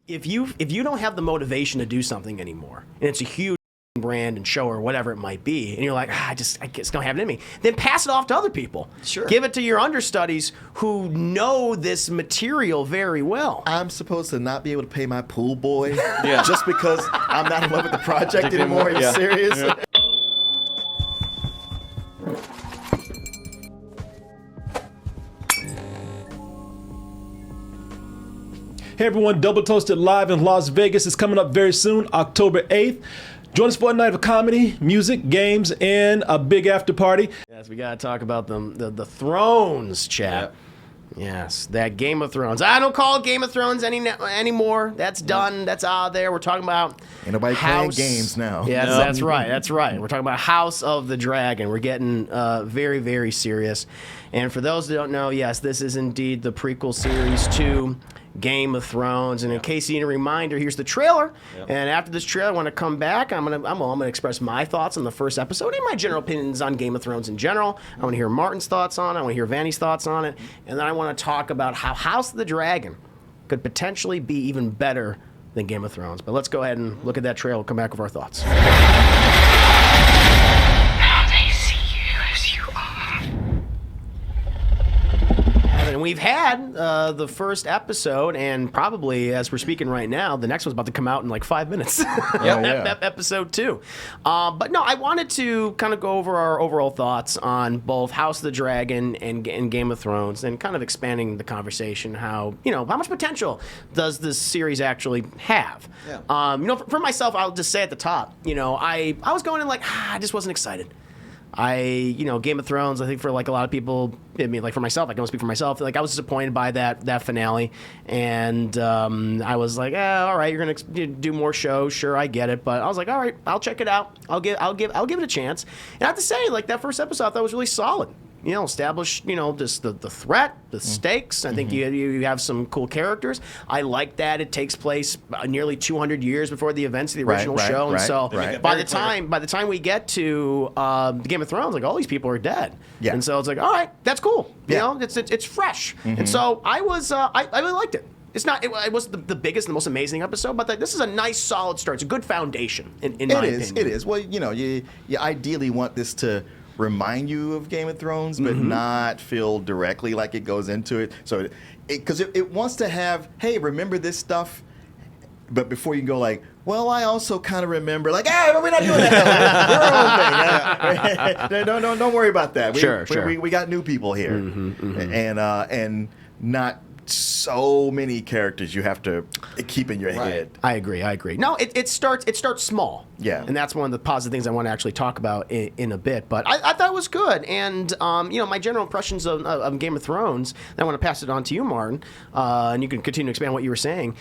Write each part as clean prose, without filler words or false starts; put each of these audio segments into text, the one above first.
if you don't have the motivation to do something anymore, and it's a huge brand and show or whatever it might be, and you're like, I just don't have it in me, then pass it off to other people. Sure. Give it to your understudies who know this material very well. I'm supposed to not be able to pay my pool boy just because I'm not in love with the project anymore. Are you serious? Yeah. Hey everyone, Double Toasted Live in Las Vegas is coming up very soon, October 8th. Join us for a night of comedy, music, games, and a big after party. Yes, we got to talk about the Thrones, chat. Yes, that Game of Thrones. I don't call it Game of Thrones anymore. That's done. That's out there. We're talking about Ain't nobody playing games now. Yeah, that's right. That's right. We're talking about House of the Dragon. We're getting very, very serious. And for those that don't know, yes, this is indeed the prequel series to Game of Thrones. And in case you need a reminder, here's the trailer. And after this trailer, I want to come back. I'm gonna express my thoughts on the first episode and my general opinions on Game of Thrones in general. I want to hear Martin's thoughts on it. I want to hear Vanny's thoughts on it. And then I want to talk about how House of the Dragon could potentially be even better than Game of Thrones. But let's go ahead and look at that trailer. We'll come back with our thoughts. And we've had the first episode, and probably as we're speaking right now, the next one's about to come out in like 5 minutes. Episode 2. But no, I wanted to kind of go over our overall thoughts on both House of the Dragon and Game of Thrones, and kind of expanding the conversation. How much potential does this series actually have? For myself, I'll just say at the top, I was going in like I just wasn't excited. Game of Thrones, I think for like a lot of people, like for myself, I can only speak for myself. Like I was disappointed by that finale, and I was like, all right, you're gonna do more shows, sure, I get it, but I was like, all right, I'll check it out. I'll give it a chance. And I have to say, like that first episode, I thought was really solid. Establish, just the threat, the stakes. I think you have some cool characters. I like that it takes place nearly 200 years before the events of the original show. And so by the time we get to Game of Thrones, like all these people are dead. Yeah. And so it's like, all right, that's cool. It's fresh. And so I really liked it. It wasn't the biggest and the most amazing episode, but this is a nice, solid start. It's a good foundation, in my opinion. It is. Well, you ideally want this to remind you of Game of Thrones, but not feel directly like it goes into it. So, because it wants to have, hey, remember this stuff, but before you go like, well, I also kind of remember, like, hey, we're not doing that. We're our own thing. Don't worry about that. We got new people here, and not so many characters you have to keep in your head. I agree. No, it starts small. Yeah. And that's one of the positive things I want to actually talk about in a bit. But I thought it was good. And, my general impressions of Game of Thrones, and I want to pass it on to you, Martin, and you can continue to expand what you were saying.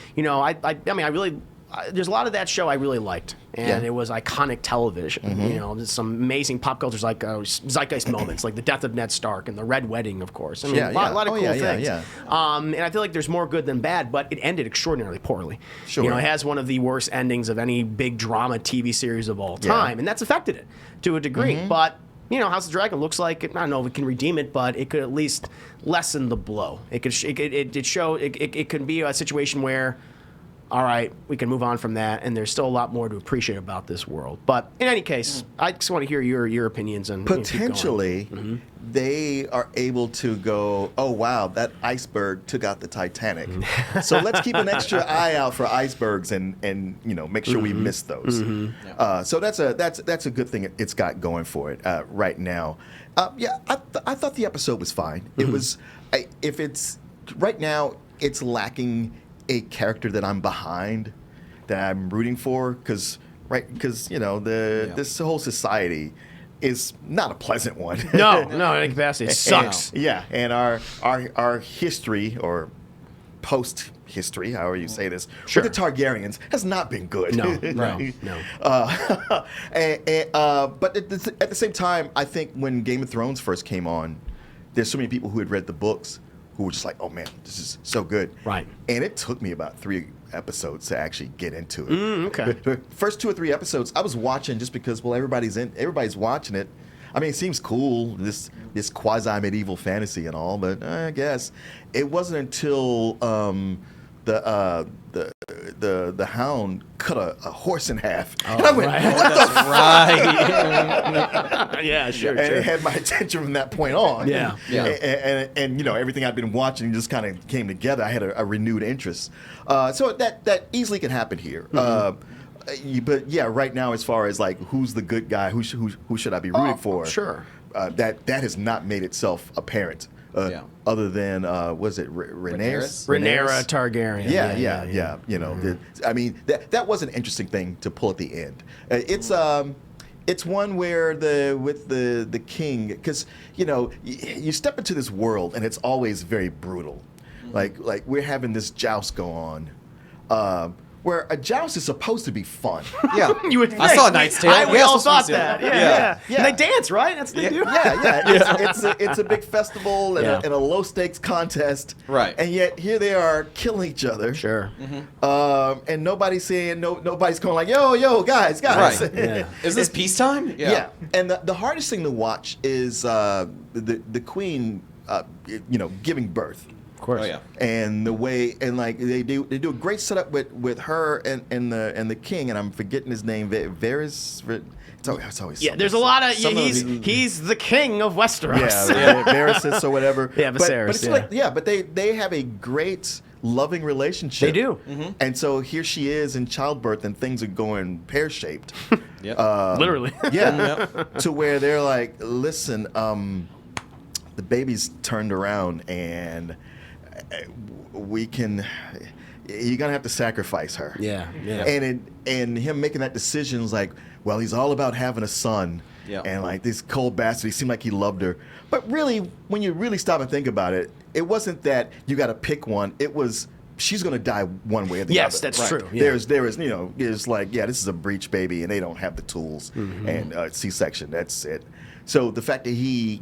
There's a lot of that show I really liked, and it was iconic television. There's some amazing pop cultures like zeitgeist moments, like the death of Ned Stark and the Red Wedding, of course. A lot of cool things. And I feel like there's more good than bad, but it ended extraordinarily poorly. Sure. It has one of the worst endings of any big drama TV series of all time, and that's affected it to a degree. But House of the Dragon looks like I don't know if it can redeem it, but it could at least lessen the blow. It could be a situation where, all right, we can move on from that, and there's still a lot more to appreciate about this world. But in any case, I just want to hear your opinions on potentially they are able to go, oh wow, that iceberg took out the Titanic. So let's keep an extra eye out for icebergs and make sure we miss those. So that's a good thing it's got going for it right now. I thought the episode was fine. It was if it's right now it's lacking a character that I'm behind, that I'm rooting for, because this whole society is not a pleasant one. No, in any capacity, it sucks. And our history or post history, however you say this, with the Targaryens has not been good. No. But at the same time, I think when Game of Thrones first came on, there's so many people who had read the books who were just like, oh man, this is so good. Right. And it took me about 3 episodes to actually get into it. Okay. The first 2 or 3 episodes, I was watching just because, well, everybody's watching it. I mean, it seems cool, this quasi-medieval fantasy and all, but I guess it wasn't until the the hound cut a horse in half, and I went, "What the right?" Yeah, sure. And it had my attention from that point on. Yeah. And everything I'd been watching just kind of came together. I had a renewed interest. So that easily can happen here. But yeah, right now, as far as like who's the good guy, who should I be rooting for? Sure. That has not made itself apparent. Other than was it Rhaenyra Targaryen? Yeah. You know, I mean that was an interesting thing to pull at the end. It's one where with the king, because you step into this world and it's always very brutal. Like we're having this joust go on. Where a joust is supposed to be fun. Yeah, you would think. I saw a Knight's Tale. We all thought that. Yeah. And they dance, right? That's what they do. It's a big festival and a low stakes contest. Right. And yet here they are killing each other. Sure. And nobody's saying nobody's going like yo guys. Right. Yeah. Is this peacetime? Yeah. And the hardest thing to watch is the queen, giving birth. Of course. Oh yeah. And the way they do a great setup with her and the king, and I'm forgetting his name. Varys. It's always there's a lot of he's the king of Westeros. Yeah, Varys or whatever. Yeah, Viserys. But it's but they have a great loving relationship. They do. And so here she is in childbirth, and things are going pear shaped. Literally. Yeah. To where they're like, listen, the baby's turned around and. You're gonna have to sacrifice her. Yeah. And him making that decision is like, well, he's all about having a son. Yeah. And like this cold bastard, he seemed like he loved her. But really, when you really stop and think about it, it wasn't that you got to pick one. It was she's gonna die one way or the other. Yes, that's true. Yeah. There is it's like this is a breech baby, and they don't have the tools and C-section. That's it. So the fact that he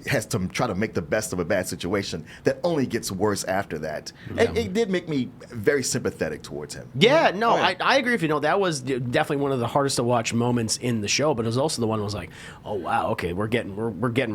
has to try to make the best of a bad situation that only gets worse after that. And it did make me very sympathetic towards him. Yeah, no, I agree with you. That was definitely one of the hardest to watch moments in the show, but it was also the one that was like, oh wow, okay, we're getting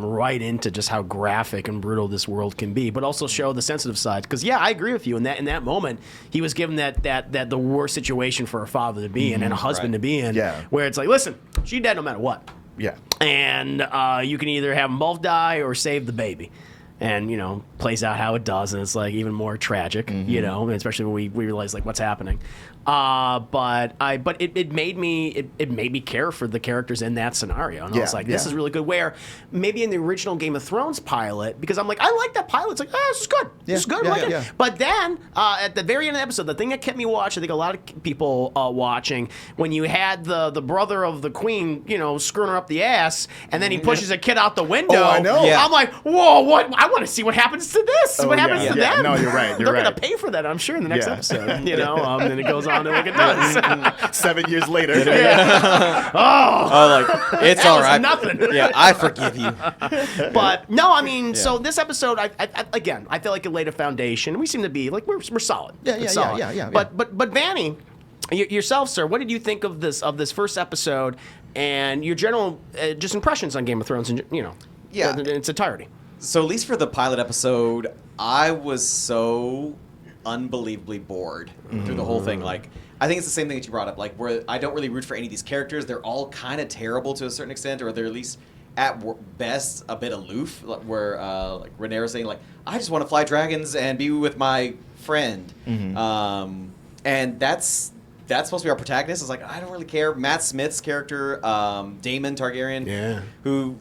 right into just how graphic and brutal this world can be, but also show the sensitive side. Because I agree with you. In that moment, he was given that the worst situation for a father to be in and a husband to be in, where it's like, listen, she's dead no matter what. Yeah. And you can either have them both die or save the baby. And, plays out how it does. And it's like even more tragic, especially when we realize like what's happening. But it made me care for the characters in that scenario. And I was like, this is really good. Where maybe in the original Game of Thrones pilot, because I'm like, I like that pilot. It's like, this is good. This is good. I like it. But then at the very end of the episode, the thing that kept me watching, I think a lot of people watching, when you had the brother of the queen, screwing her up the ass, and then he pushes a kid out the window. Oh, I know. I'm like, whoa, what? I want to see what happens to this. What happens to them? No, you're right. They're going to pay for that, I'm sure, in the next episode. And then it goes on like it does. 7 years later. It's all right. Nothing. Yeah, I forgive you. But no, I mean, so this episode, I feel like it laid a foundation. We seem to be like we're solid. Yeah. But Vanny, yourself, sir, what did you think of this first episode and your general just impressions on Game of Thrones in its entirety? So at least for the pilot episode, I was so unbelievably bored through the whole thing. Like, I think it's the same thing that you brought up, like where I don't really root for any of these characters. They're all kind of terrible to a certain extent, or they're at least at best a bit aloof. Where like Rhaenyra saying like, I just want to fly dragons and be with my friend, and that's supposed to be our protagonist. It's like, I don't really care. Matt Smith's character, Daemon Targaryen, who.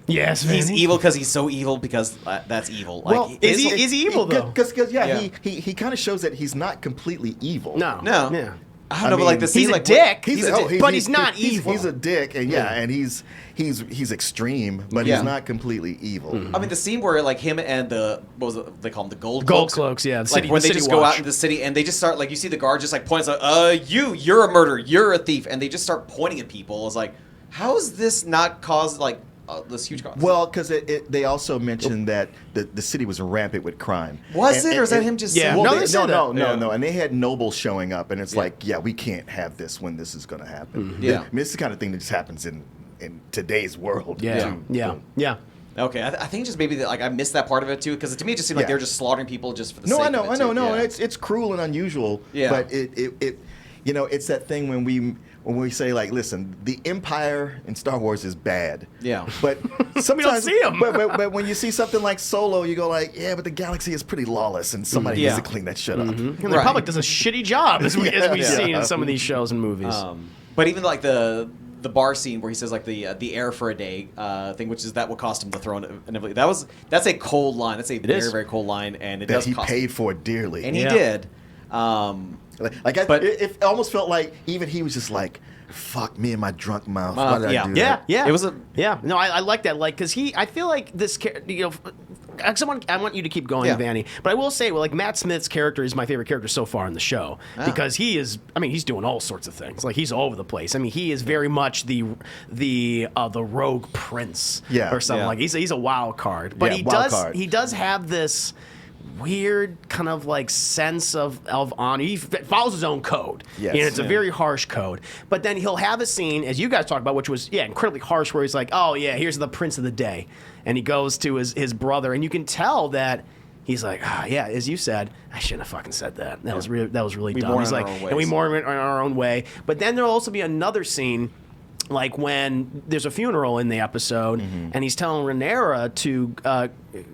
Yes, he's evil because he's so evil because that's evil. Well, like, is he evil though? Because he kind of shows that he's not completely evil. No. Yeah. I don't know, but like the scene, he's like a dick. But he's not evil. He's a dick, and and he's extreme, but he's not completely evil. I mean, the scene where like him and they call them the gold cloaks, yeah. Like when they just go out in the city and they just start like you see the guard just like points like, you're a murderer, you're a thief, and they just start pointing at people. It's like, how is this not caused like this huge cost? Well, because they also mentioned that the city was rampant with crime. Was it, or is that him just saying? Well, no. And they had nobles showing up, and it's like, we can't have this when this is going to happen. I mean, it's the kind of thing that just happens in today's world. Yeah. Okay, I think just maybe that, like I missed that part of it too, because to me it just seemed like they were just slaughtering people just for the sake of it. I know. Yeah. It's cruel and unusual. Yeah. But it it's that thing when we say like, listen, the Empire in Star Wars is bad. Yeah. But sometimes we don't see 'em. But when you see something like Solo, you go like, yeah, but the galaxy is pretty lawless, and somebody needs to clean that shit up. And the Republic does a shitty job, as we've seen in some of these shows and movies. But even like the bar scene where he says like the air for a day thing, which is that will cost him the throne and everything. That's a cold line. That's a very cold line, and it does he cost paid him. for it dearly. And he did. It almost felt like even he was just like, "Fuck me and my drunk mouth." Why did I do that? Yeah. It was No, I like that. Like, because I feel like this, I want you to keep going, Vanny. But I will say, like, Matt Smith's character is my favorite character so far in the show because he's doing all sorts of things. Like, he's all over the place. I mean, he is very much the rogue prince, or something like. He's a wild card, but he does have this weird kind of like sense of honor. He follows his own code. Yes. And it's a very harsh code. But then he'll have a scene, as you guys talked about, which was incredibly harsh, where he's like, oh yeah, here's the prince of the day. And he goes to his brother, and you can tell that he's like, as you said, I shouldn't have fucking said that. That was really dumb. He's like, and we mourn in our own way. But then there'll also be another scene, like when there's a funeral in the episode, and he's telling Rhaenyra to,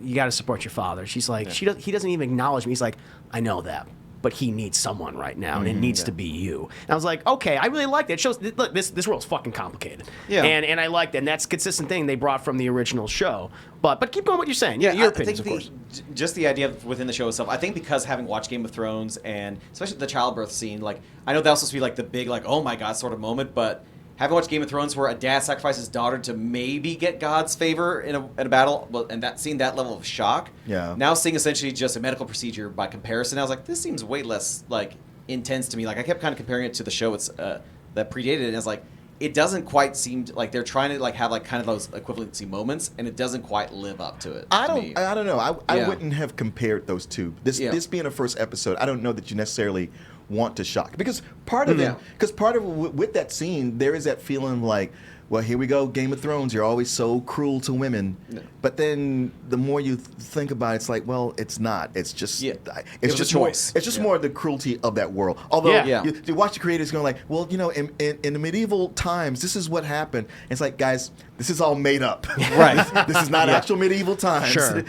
you got to support your father. She's like, he doesn't even acknowledge me. He's like, I know that, but he needs someone right now, and it needs to be you. And I was like, okay, I really like that. It shows, look, this world's fucking complicated. Yeah. And I like that. And that's a consistent thing they brought from the original show. But keep going what you're saying. Yeah, your I opinions, think of course. Just the idea within the show itself, I think because having watched Game of Thrones, and especially the childbirth scene, like, I know that was supposed to be like the big, like, oh my God sort of moment, but having watched Game of Thrones where a dad sacrifices his daughter to maybe get God's favor in a battle, and seeing that level of shock. Yeah. Now seeing essentially just a medical procedure by comparison, I was like, this seems way less like intense to me. Like I kept kind of comparing it to the show that predated it, and I was like, it doesn't quite seem like they're trying to like have like kind of those equivalency moments, and it doesn't quite live up to it. I don't know. I wouldn't have compared those two. This being a first episode, I don't know that you necessarily want to shock, because part of with that scene there is that feeling like, well, here we go, Game of Thrones, you're always so cruel to women. No. But then the more you think about it, it's like, well, it's not. It's just it's just choice. It's just more of the cruelty of that world. Although you watch the creators going like, well, in the medieval times, this is what happened. And it's like, guys, this is all made up. Right. This is not actual medieval times. Sure.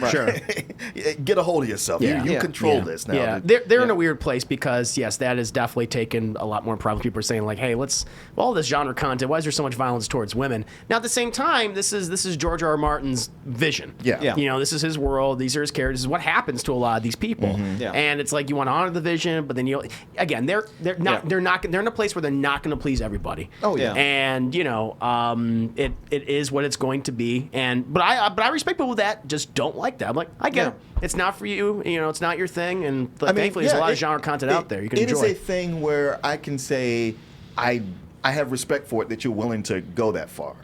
Get a hold of yourself. You control this now. Yeah. They're in a weird place because, yes, that is definitely taken a lot more problem. People are saying like, hey, all this genre content, why is there so much violence towards women? Now, at the same time, this is George R. R. Martin's vision. Yeah. This is his world. These are his characters. This is what happens to a lot of these people. And it's like you want to honor the vision, but then they're in a place where they're not going to please everybody. Oh yeah. And it is what it's going to be. But I respect people that just don't like that. I'm like, I get it. It's not for you. It's not your thing. And thankfully, there's a lot of genre content out there you can enjoy. It is a thing where I can say I have respect for it that you're willing to go that far.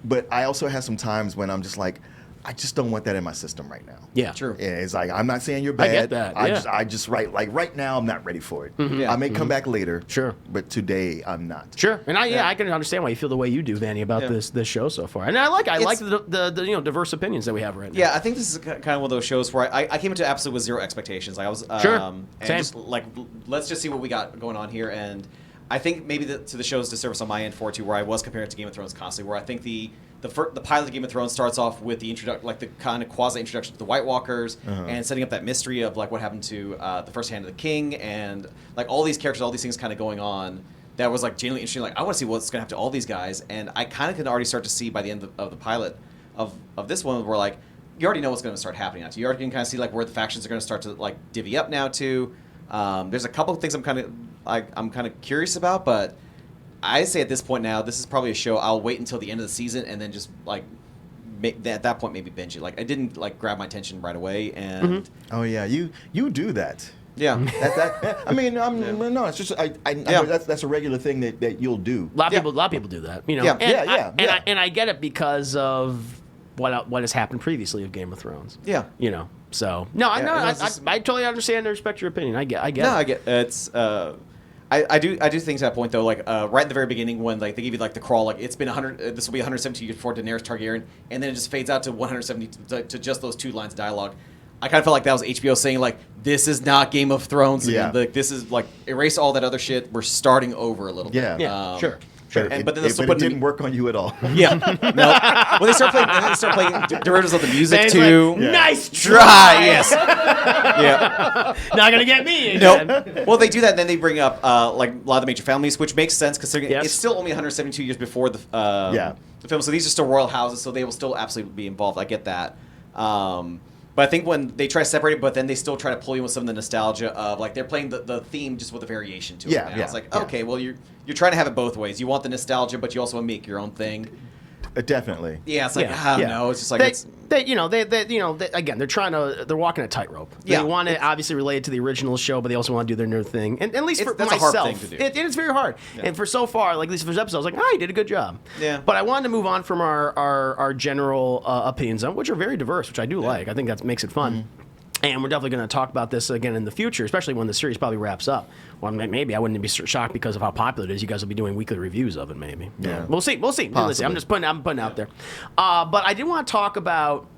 But I also have some times when I'm just like, I just don't want that in my system right now. Yeah, true. It's like, I'm not saying you're bad. I get that. I just right now I'm not ready for it. I may come back later. Sure. But today I'm not. Sure. And I can understand why you feel the way you do, Vanny, about this show so far. And I like the diverse opinions that we have right now. Yeah, I think this is kind of one of those shows where I came into episode with zero expectations. Like I was Same. Just like, let's just see what we got going on here. And I think maybe to the show's disservice on my end for it too, where I was comparing it to Game of Thrones constantly, where I think the pilot of Game of Thrones starts off with the kind of quasi introduction to the White Walkers and setting up that mystery of like what happened to the First Hand of the King and like all these characters, all these things kind of going on. That was like genuinely interesting. Like I want to see what's going to happen to all these guys, and I kind of can already start to see by the end of the pilot of this one, where like you already know what's going to start happening now. So you already can kind of see like where the factions are going to start to like divvy up now too. There's a couple of things I'm kind of curious about, but I say at this point now, this is probably a show I'll wait until the end of the season and then just like at that point maybe binge it. Like I didn't like grab my attention right away, and oh yeah, you do that. Yeah, I mean, no, it's just I know that's a regular thing that you'll do. A lot of people do that. And I get it because of what has happened previously of Game of Thrones. Yeah, So I totally understand and respect your opinion. I get. No, I get it's. I do think to that point though, like right in the very beginning when like they give you like the crawl, like it's been 100. This will be 170 years before Daenerys Targaryen, and then it just fades out to 170 to just those 2 lines of dialogue. I kind of felt like that was HBO saying like, this is not Game of Thrones. Yeah. Like, this is like erase all that other shit. We're starting over a little Yeah. bit. Yeah, sure. But then it didn't work on you at all. Yeah. No. When they start playing derivatives of the music too. Like, nice try. Yes. Yeah. Not gonna get me No. again. Well, they do that, and then they bring up like a lot of the major families, which makes sense considering Yes. it's still only 172 years before the the film. So these are still royal houses, so they will still absolutely be involved. I get that. But I think when they try to separate it, but then they still try to pull you with some of the nostalgia of like they're playing the theme just with a variation to it. Yeah, Now. yeah, It's like, yeah. okay, well you're trying to have it both ways. You want the nostalgia, but you also want to make your own thing. Definitely. Yeah, it's like Yeah, I don't yeah. know. It's just like it's Again, they're walking a tightrope. Yeah, They want to obviously relate it to the original show, but they also want to do their new thing. And at least for that's a myself, hard thing to do. It's very hard. Yeah. And for so far, like at least for this episode, I was like, oh, you did a good job. Yeah. But I wanted to move on from our general opinions, which are very diverse, which I do like. I think that makes it fun. Mm-hmm. And we're definitely going to talk about this again in the future, especially when the series probably wraps up. Well, maybe I wouldn't be shocked because of how popular it is. You guys will be doing weekly reviews of it, maybe. Yeah. We'll see. Possibly. I'm just putting out there. But I did want to talk about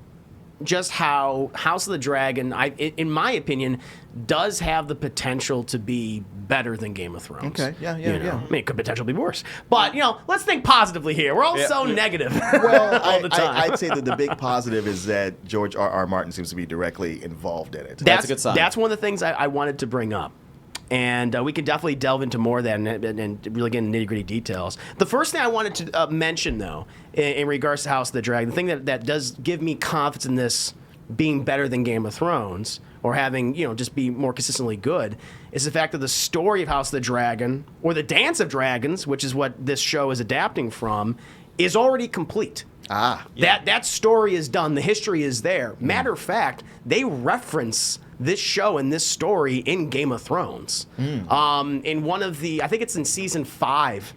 just how House of the Dragon, in my opinion, does have the potential to be better than Game of Thrones. Okay, yeah. I mean, it could potentially be worse. But, let's think positively here. We're all so negative all the time. I'd say that the big positive is that George R.R. Martin seems to be directly involved in it. That's a good sign. That's one of the things I wanted to bring up. And we can definitely delve into more of that and really get into nitty-gritty details. The first thing I wanted to mention, though, in regards to House of the Dragon, the thing that does give me confidence in this being better than Game of Thrones or having, just be more consistently good is the fact that the story of House of the Dragon or the Dance of Dragons, which is what this show is adapting from, is already complete. That story is done. The history is there. Matter of fact, they reference this show and this story in Game of Thrones. In one of I think it's in season 5,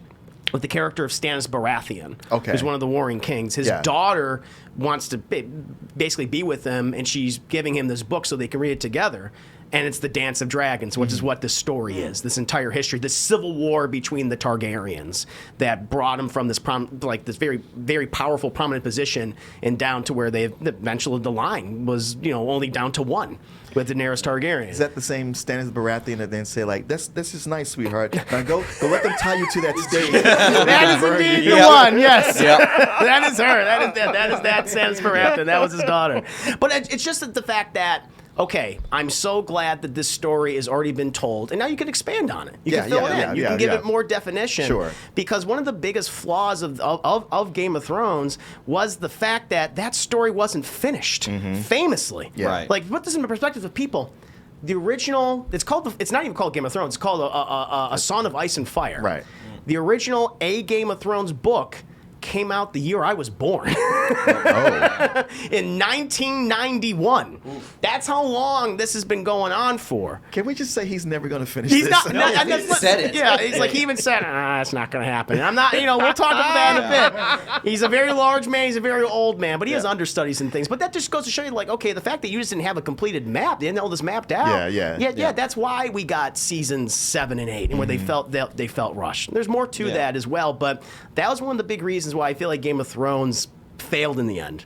with the character of Stannis Baratheon, who's one of the Warring Kings. His daughter wants to basically be with him, and she's giving him this book so they can read it together. And it's the Dance of Dragons, which is what this story is. This entire history, this civil war between the Targaryens that brought them from this this very, very powerful, prominent position and down to where they eventually the line was, only down to 1 with Daenerys Targaryen. Is that the same Stannis Baratheon that then say like, "This is nice, sweetheart. Now go let them tie you to that stake." That is indeed the one. Yes, that is her. That is Stannis Baratheon. That was his daughter. But it's just the fact that. Okay, I'm so glad that this story has already been told, and now you can expand on it. You can fill it in. You can give it more definition. Sure. Because one of the biggest flaws of Game of Thrones was the fact that story wasn't finished, famously. Yeah. Right. Like, put this in perspective of people. The original, it's not even called Game of Thrones. It's called a Song of Ice and Fire. Right. The original A Game of Thrones book came out the year I was born. In 1991. Oof. That's how long this has been going on for. Can we just say he's never going to finish He's this? not. He said it. Yeah, he's like he even said, "It's not going to happen." And I'm not. We'll talk about that in a bit. He's a very large man. He's a very old man, but he has understudies and things. But that just goes to show you, like, okay, the fact that you just didn't have a completed map, they didn't know this mapped out. Yeah. That's why we got seasons 7 and 8, and where they felt rushed. There's more to that as well, but that was one of the big reasons why I feel like Game of Thrones failed in the end.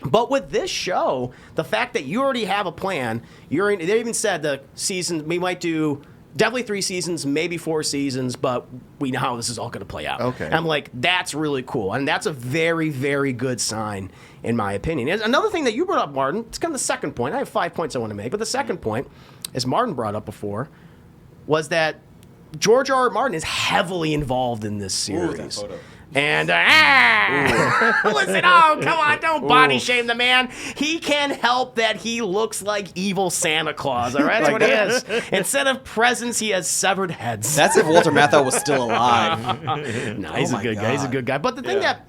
But with this show, the fact that you already have a plan, they even said the season, we might do definitely 3 seasons, maybe 4 seasons, but we know how this is all going to play out. Okay. And I'm like, that's really cool. And that's a very, very good sign, in my opinion. And another thing that you brought up, Martin, it's kind of the second point. I have 5 points I want to make, but the second point, as Martin brought up before, was that George R.R. Martin is heavily involved in this series. Ooh, that photo. And listen, come on, don't body shame the man. He can't help that he looks like evil Santa Claus. All right, that's what he is. Instead of presents, he has severed heads. That's if Walter Matthau was still alive. No, he's a good guy. He's a good guy. But the thing that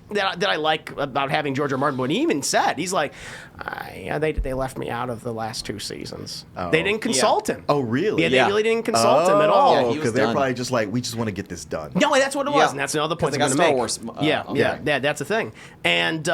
I like about having George R. Martin, what he even said, he's like, they left me out of the last 2 seasons. Oh. They didn't consult him. Oh, really? Yeah, they really didn't consult him at all. Yeah, he was Because they're done. probably just like, we just want to get this done. No, that's what it was, and that's another point Because I'm they going to got make. Star Wars, Yeah, that's the thing. And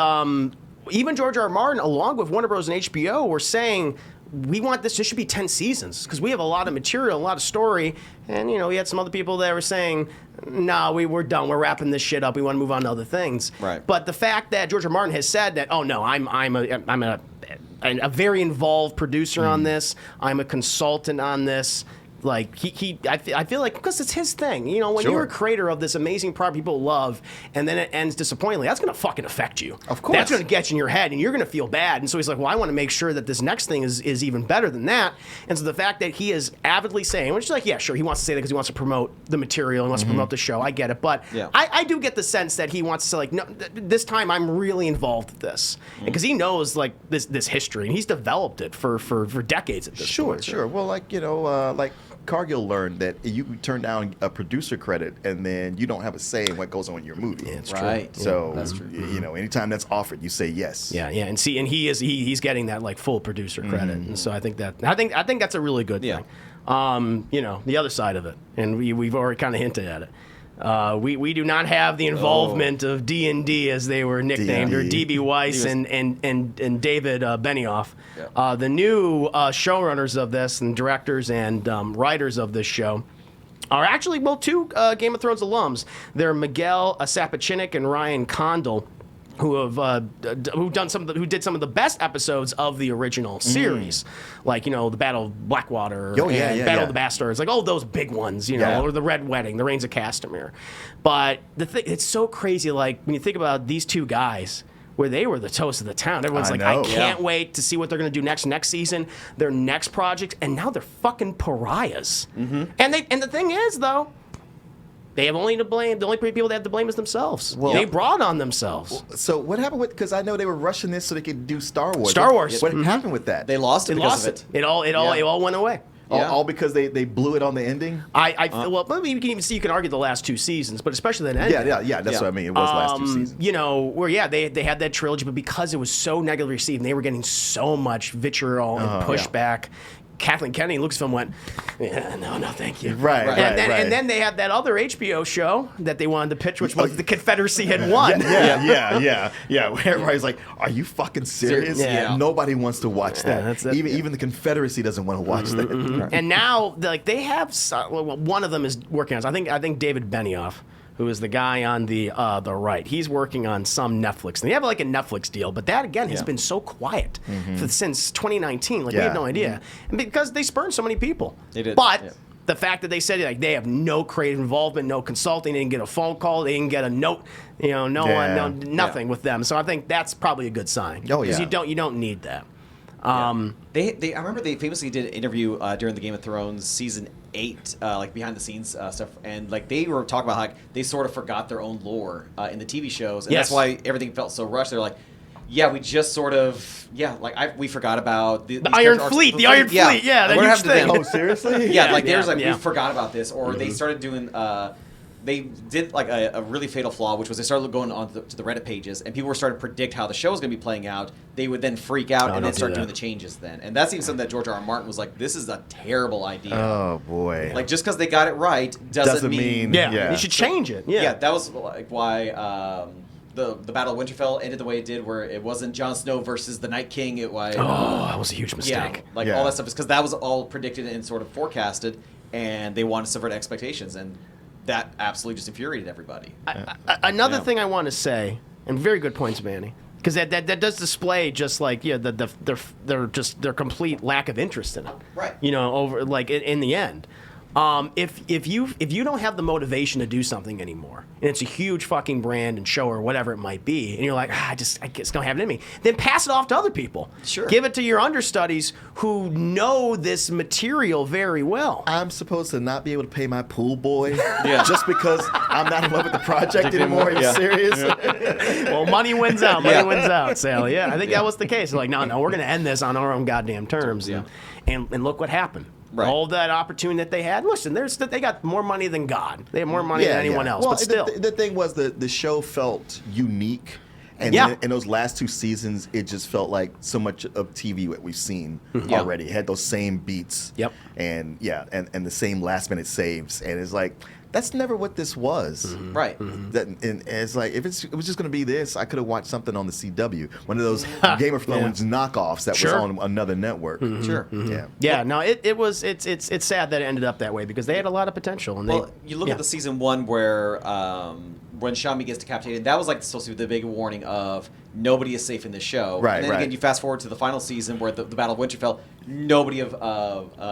even George R. R. Martin, along with Warner Bros. And HBO, were saying we want this should be 10 seasons because we have a lot of material, a lot of story. And, we had some other people that were saying, no, we're done. We're wrapping this shit up. We want to move on to other things. Right. But the fact that George R. R. Martin has said that, oh, no, I'm a very involved producer on this. I'm a consultant on this. Like I feel like because it's his thing, when you're a creator of this amazing product people love, and then it ends disappointingly, that's gonna fucking affect you. Of course, that's gonna get you in your head, and you're gonna feel bad. And so he's like, well, I want to make sure that this next thing is even better than that. And so the fact that he is avidly saying, which is like, yeah, sure, he wants to say that because he wants to promote the material, he wants to promote the show. I get it, but I do get the sense that he wants to say, like, no, this time I'm really involved with this because he knows like this history, and he's developed it for decades at this point. Sure. Well, like Cargill learned that you turn down a producer credit and then you don't have a say in what goes on in your movie. Yeah, it's right. true. So that's true. Anytime that's offered, you say yes. Yeah, and he's getting that like full producer credit, and so I think that's a really good thing. The other side of it, and we've already kind of hinted at it. We do not have the involvement of D&D as they were nicknamed, or DB Weiss and David Benioff. Yeah. The new showrunners of this and directors and writers of this show are actually, two Game of Thrones alums. They're Miguel Sapochnik and Ryan Condal, who did some of the best episodes of the original series, like the Battle of Blackwater, Battle of the Bastards, like all those big ones, or the Red Wedding, the Reigns of Castamere. But it's so crazy, like when you think about these two guys, where they were the toast of the town. Everyone's I can't wait to see what they're going to do next season, their next project, and now they're fucking pariahs. And the thing is, though, they have only to blame. The only people they have to blame is themselves. Well, they brought on themselves. So what happened with? Because I know they were rushing this so they could do Star Wars. What happened with that? They lost it because of it. It all went away. All because they blew it on the ending. Well, maybe you can even see. You can argue the last two seasons, but especially that ending. Yeah. That's what I mean. It was last 2 seasons. Where they had that trilogy, but because it was so negatively received, and they were getting so much vitriol and pushback. Kathleen Kennedy looks at him and went, no, thank you. Right. And then they had that other HBO show that they wanted to pitch, which was the Confederacy had won. Yeah. Everybody's like, are you fucking serious? Yeah. Nobody wants to watch that. Even the Confederacy doesn't want to watch that. Right. And now, they have one of them is working on. I think David Benioff, who is the guy on the right. He's working on some Netflix. And they have like a Netflix deal, but that again has been so quiet since 2019. Like we have no idea, and because they spurned so many people. They did, but the fact that they said they have no creative involvement, no consulting, they didn't get a phone call, they didn't get a note, nothing with them. So I think that's probably a good sign. Because you don't need that. I remember they famously did an interview during the Game of Thrones season 8, like behind the scenes stuff, and like they were talking about how they sort of forgot their own lore in the TV shows, and that's why everything felt so rushed. They're like, we just sort of we forgot about the Iron Fleet, the Iron Fleet, that huge thing. Oh, seriously? There's we forgot about this, or they started doing. They did like a really fatal flaw, which was they started going on to the Reddit pages, and people were starting to predict how the show was going to be playing out. They would then freak out and then start doing the changes then. And that's even something that George R. R. Martin was like, this is a terrible idea. Oh, boy. Like, just because they got it right doesn't mean... you should change it. Yeah, that was like why... The Battle of Winterfell ended the way it did, where it wasn't Jon Snow versus the Night King. That was a huge mistake. All that stuff is because that was all predicted and sort of forecasted, and they wanted to subvert expectations, and that absolutely just infuriated everybody. Another thing I want to say, and very good points, Manny, because that does display just like their complete lack of interest in it. Right. Over like in the end. If you don't have the motivation to do something anymore, and it's a huge fucking brand and show or whatever it might be, and you're like, I just don't have it in me, then pass it off to other people. Sure. Give it to your understudies who know this material very well. I'm supposed to not be able to pay my pool boy just because I'm not in love with the project anymore. Are you serious? Well, money wins out. Money wins out, Sally. Yeah, I think that was the case. They're like, no, we're going to end this on our own goddamn terms. And look what happened. Right. All that opportunity that they had. Listen, they got more money than God. They have more money than anyone else. Well, but still, the thing was the show felt unique, And in those last 2 seasons, it just felt like so much of TV that we've seen already. It had those same beats. Yep. And and the same last minute saves. And it's like, that's never what this was. Right. And it's like, if it was just going to be this, I could have watched something on the CW. One of those Game of Thrones knockoffs that was on another network. Sure. Yeah. Yeah, no, it's sad that it ended up that way because they had a lot of potential. And you look at the season 1 where when Shami gets decapitated, that was like supposed to be the big warning of nobody is safe in this show. Right, and then right. again, you fast forward to the final season where the Battle of Winterfell, nobody of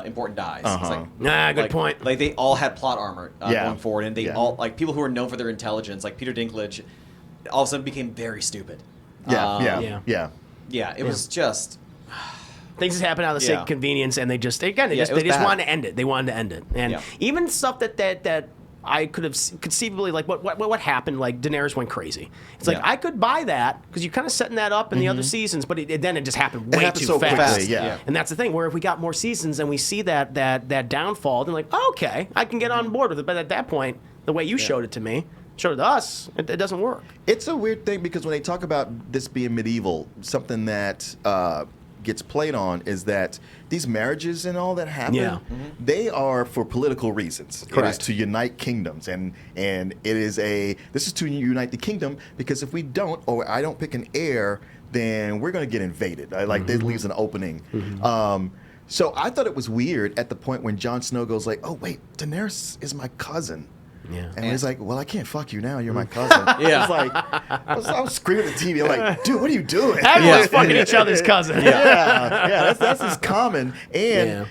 important dies. It's like, good point. Like they all had plot armor Yeah. going forward, and they all like people who were known for their intelligence, like Peter Dinklage, all of a sudden became very stupid. Yeah. It was just. Things just happen out of the sake of convenience, and they just it just was bad. wanted to end it. They wanted to end it, and even stuff that I could have conceivably like what happened. Like Daenerys went crazy. It's like I could buy that because you're kind of setting that up in the other seasons, but then it just happened way too so fast. quickly, yeah. And that's the thing. Where if we got more seasons and we see that downfall, then like okay, I can get on board with it. But at that point, the way you showed it to me. Showed it to us, it doesn't work. It's a weird thing because when they talk about this being medieval, something that gets played on is that these marriages and all that happen, they are for political reasons. Correct. It is to unite kingdoms, and this is to unite the kingdom because if we don't, or I don't pick an heir, then we're going to get invaded. Like this leaves an opening. So I thought it was weird at the point when Jon Snow goes like, "Oh wait, Daenerys is my cousin." Yeah. And he's like, well, I can't fuck you now. You're my cousin. It's like, I was screaming at the TV. I'm like, dude, what are you doing? Everyone's fucking each other's cousin. That's as common. And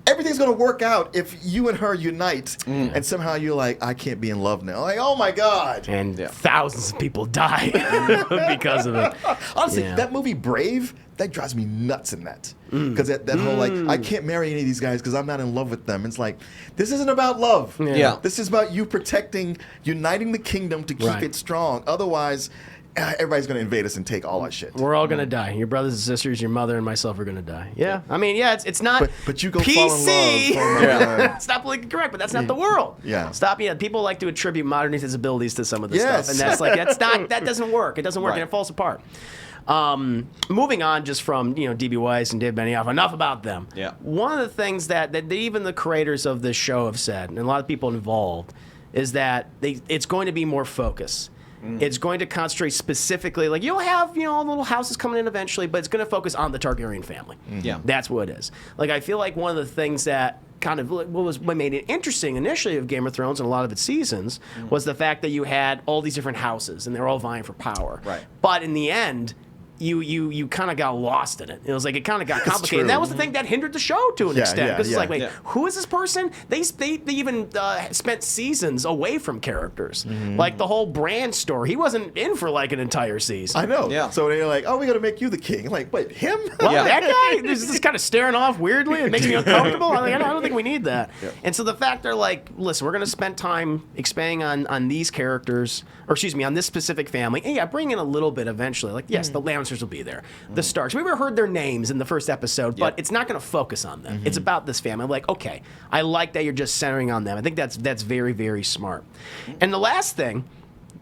everything's going to work out if you and her unite. And somehow you're like, I can't be in love now. Like, oh my God. And thousands of people die because of it. Honestly, that movie Brave, that drives me nuts in that. Because that whole, like, I can't marry any of these guys because I'm not in love with them. It's like, this isn't about love. This is about you uniting the kingdom to keep it strong. Otherwise, everybody's going to invade us and take all our shit. We're all going to die. Your brothers and sisters, your mother and myself are going to die. Yeah. I mean, it's not but you go PC. fall in love. It's not politically correct, but that's not the world. Stop. People like to attribute modern abilities to some of this stuff. And that's like, that doesn't work. It doesn't work and it falls apart. Moving on just from D.B. Weiss and Dave Benioff, enough about them. One of the things that even the creators of this show have said, and a lot of people involved, is that it's going to be more focus. It's going to concentrate specifically, like you'll have little houses coming in eventually, but it's going to focus on the Targaryen family. That's what it is. Like I feel like one of the things that kind of what made it interesting initially of Game of Thrones and a lot of its seasons was the fact that you had all these different houses and they're all vying for power. But in the end, you kind of got lost in it. It was like it kind of got complicated. And that was the thing that hindered the show to an extent. Because it's like, wait, who is this person? They even spent seasons away from characters. Like the whole Bran story, he wasn't in for like an entire season. I know. So they're like, oh, we got to make you the king. Like, wait, him? Well, that guy is just kind of staring off weirdly. It makes me uncomfortable. I don't think we need that. And so the fact they're like, listen, we're going to spend time expanding on these characters, or excuse me, on this specific family. And bring in a little bit eventually. Like, yes, the Lannisters will be there. The Starks. We heard their names in the first episode, but it's not going to focus on them. It's about this family. I'm like, okay, I like that you're just centering on them. I think that's very, very smart. And the last thing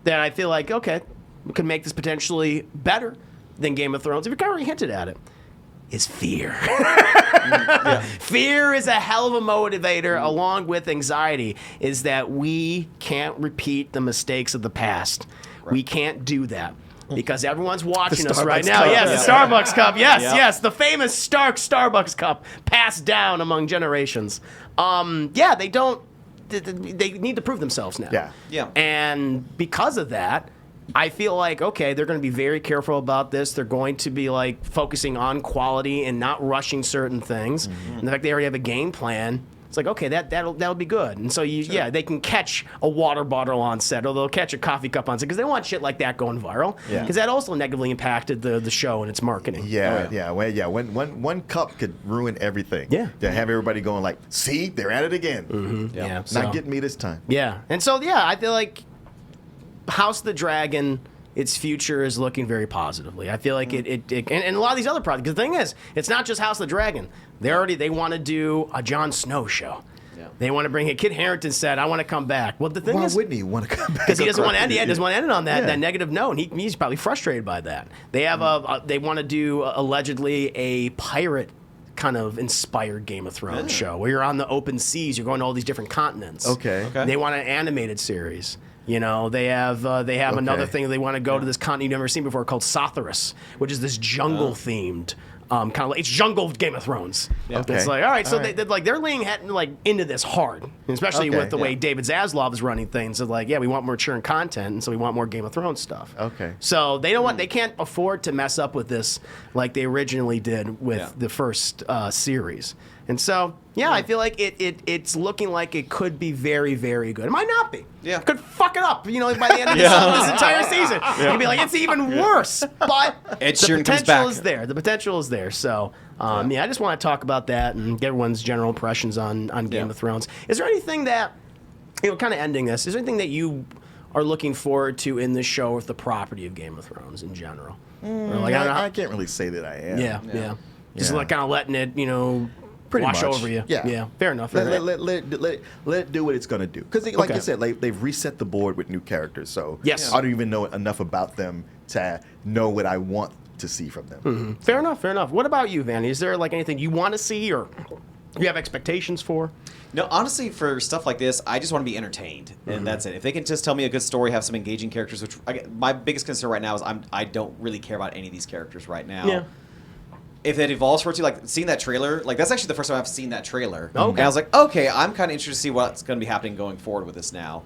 that I feel like, okay, we could make this potentially better than Game of Thrones, if you kind of already hinted at it, is fear. Fear is a hell of a motivator along with anxiety, is that we can't repeat the mistakes of the past. We can't do that. Because everyone's watching us right now. Cup. Yes, the Starbucks cup. Yes, the famous Starbucks cup passed down among generations. They don't. They need to prove themselves now. And because of that, I feel like, okay, they're going to be very careful about this. They're going to be like focusing on quality and not rushing certain things. And the fact they already have a game plan. It's like, okay, that'll be good. And so they can catch a water bottle on set, or they'll catch a coffee cup on set, because they want shit like that going viral. Because that also negatively impacted the show and its marketing. One cup could ruin everything. To have everybody going like, see, they're at it again. Not getting me this time. And so I feel like House of the Dragon, its future is looking very positively. I feel like it and a lot of these other projects. The thing is, it's not just House of the Dragon. They want to do a Jon Snow show. They want to bring it. Kit Harington said, "I want to come back." Well, the thing Why is, wouldn't he want to come back? because he doesn't want to end. He doesn't want to end it on that, Yeah. that negative note. And he's probably frustrated by that. They have they want to do allegedly a pirate kind of inspired Game of Thrones show where you're on the open seas. You're going to all these different continents. Okay. They want an animated series. You know, they have another thing. They want to go to this continent you've never seen before called Sotheris, which is this jungle themed. Kind of like it's jungle Game of Thrones. Okay. It's like, all right, so All right. they're leaning into this hard, especially Okay. with the way David Zaslav is running things. So like, yeah, we want more churn content, and so we want more Game of Thrones stuff. Okay. So they don't want, they can't afford to mess up with this like they originally did with the first series. And so, yeah, I feel like it's looking like it could be very, very good. It might not be. Yeah. Could fuck it up, you know, by the end of this entire season. You'd be like, it's even worse. But Ed the Sheeran comes potential back. is there. The potential is there. So, I just want to talk about that and get everyone's general impressions on Game of Thrones. Is there anything that, kind of ending this, is there anything that you are looking forward to in this show with the property of Game of Thrones in general? Or like, I don't know. I can't really say that I am. Yeah. Just Yeah. like kind of letting it, Pretty wash much. over you. Yeah. Fair enough. Let it do what it's going to do. Because, like Okay. you said, they've reset the board with new characters. So Yes. I don't even know enough about them to know what I want to see from them. Fair enough. What about you, Vanny? Is there like anything you want to see or you have expectations for? No, honestly, for stuff like this, I just want to be entertained, and that's it. If they can just tell me a good story, have some engaging characters, which my biggest concern right now is I don't really care about any of these characters right now. Yeah. If it evolves for it to, like, seeing that trailer, like, that's actually the first time I've seen that trailer. Okay. And I was like, okay, I'm kind of interested to see what's going to be happening going forward with this now.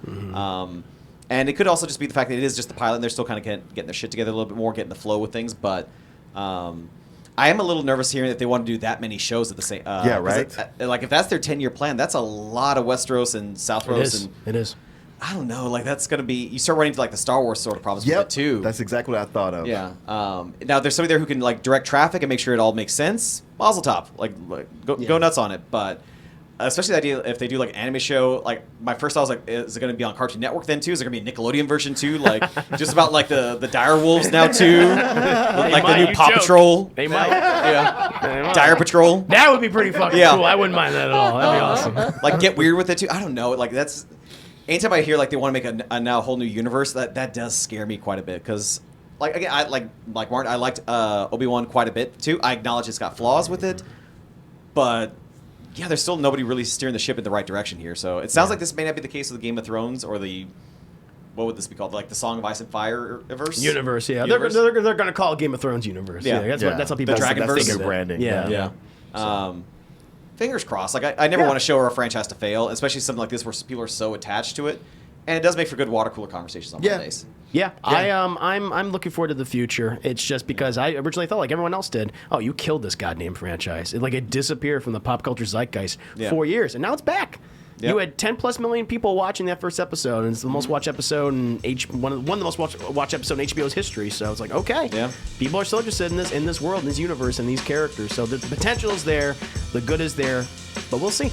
And it could also just be the fact that it is just the pilot, and they're still kind of getting their shit together a little bit more, getting the flow with things, but I am a little nervous hearing that they want to do that many shows at the same Yeah, right. Like, if that's their 10-year plan, that's a lot of Westeros and Southros. It is. I don't know. Like, that's going to be... You start running into, like, the Star Wars sort of problems with it, too. That's exactly what I thought of. Yeah. Now, there's somebody there who can, like, direct traffic and make sure it all makes sense. Mazel tov. Like go nuts on it. But especially the idea if they do, like, an anime show, like, my first thought was, like, is it going to be on Cartoon Network then, too? Is there going to be a Nickelodeon version, too? Like, just about, like, the dire wolves now, too? Like, might, the new you Paw joke. Patrol? They might. Yeah. Dire Patrol? That would be pretty fucking Yeah. cool. I wouldn't mind that at all. That'd be awesome. Like, get weird with it, too? I don't know. Like, that's... Anytime I hear, like, they want to make a now a whole new universe, that does scare me quite a bit. Because, like, again, I like Martin, I liked Obi-Wan quite a bit, too. I acknowledge it's got flaws with it. But, yeah, there's still nobody really steering the ship in the right direction here. So it sounds like this may not be the case with the Game of Thrones or the... What would this be called? Like the Song of Ice and Fire verse? Universe, yeah. Universe? They're going to call it Game of Thrones universe. Yeah. That's how people The Dragonverse. think That's of their it. branding. Yeah. Fingers crossed. Like I never want to show or a franchise to fail, especially something like this where people are so attached to it, and it does make for good water cooler conversations on Mondays. Yeah, I'm looking forward to the future. It's just because I originally thought, like everyone else did, oh, you killed this goddamn franchise. It disappeared from the pop culture zeitgeist 4 years, and now it's back. Yep. You had 10+ million people watching that first episode, and it's the most watched episode in one of the most watched episode in HBO's history. So it's like, okay, people are still interested in this world, in this universe, and these characters. So the potential is there, the good is there, but we'll see.